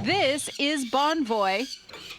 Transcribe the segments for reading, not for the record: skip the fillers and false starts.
This is Bonvoy,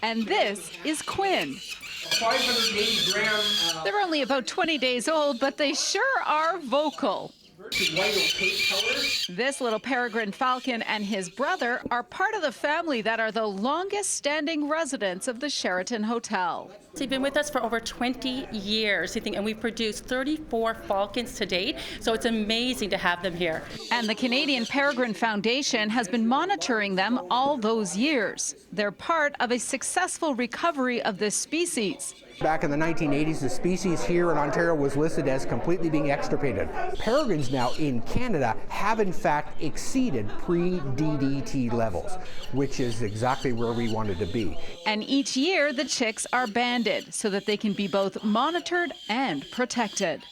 and this is Quinn. 580 gram. They're only about 20 days old, but they sure are vocal. White opaque color. This little peregrine falcon and his brother are part of the family that are the longest standing residents of the Sheraton Hotel. They've been with us for over 20 years, and we've produced 34 falcons to date, so it's amazing to have them here. And the Canadian Peregrine Foundation has been monitoring them all those years. They're part of a successful recovery of this species. Back in the 1980s, the species here in Ontario was listed as completely being extirpated. Peregrines now in Canada have in fact exceeded pre-DDT levels, which is exactly where we wanted to be. And each year the chicks are banded so that they can be both monitored and protected.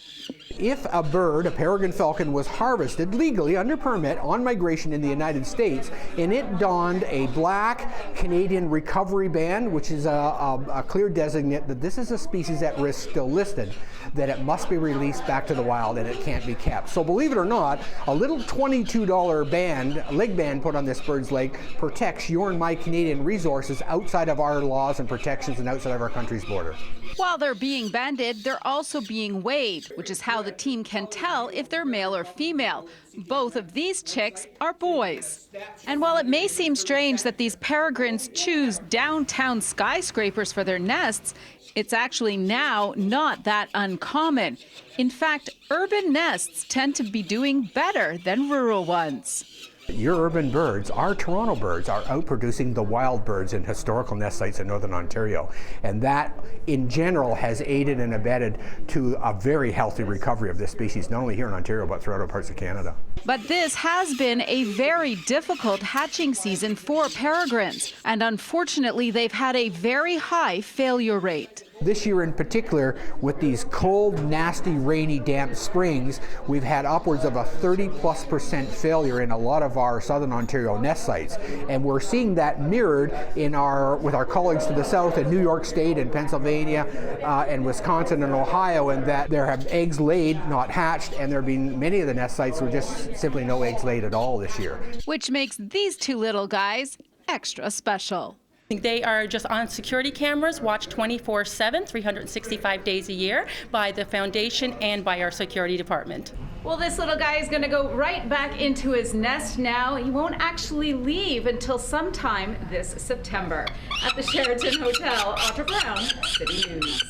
If a bird, a peregrine falcon, was harvested legally under permit on migration in the United States, and it donned a black Canadian recovery band, which is a clear designate that this is a species at risk still listed, that it must be released back to the wild and it can't be kept. So believe it or not, a little $22 band, leg band put on this bird's leg protects your and my Canadian resources outside of our laws and protections and outside of our country's border. While they're being banded, they're also being weighed, which is how the team can tell if they're male or female. Both of these chicks are boys. And while it may seem strange that these peregrines choose downtown skyscrapers for their nests, it's actually now not that uncommon. In fact, urban nests tend to be doing better than rural ones. Your urban birds, our Toronto birds, are outproducing the wild birds in historical nest sites in Northern Ontario. And that, in general, has aided and abetted to a very healthy recovery of this species, not only here in Ontario, but throughout other parts of Canada. But this has been a very difficult hatching season for peregrines. And unfortunately, they've had a very high failure rate. This year in particular, with these cold, nasty, rainy, damp springs, we've had upwards of a 30+% failure in a lot of our Southern Ontario nest sites. And we're seeing that mirrored in with our colleagues to the south in New York State and Pennsylvania and Wisconsin and Ohio, and that there have eggs laid, not hatched, and there have been many of the nest sites where just simply no eggs laid at all this year. Which makes these two little guys extra special. They are just on security cameras, watched 24/7, 365 days a year by the foundation and by our security department. Well, this little guy is going to go right back into his nest now. He won't actually leave until sometime this September. At the Sheraton Hotel, Audra Brown, City News.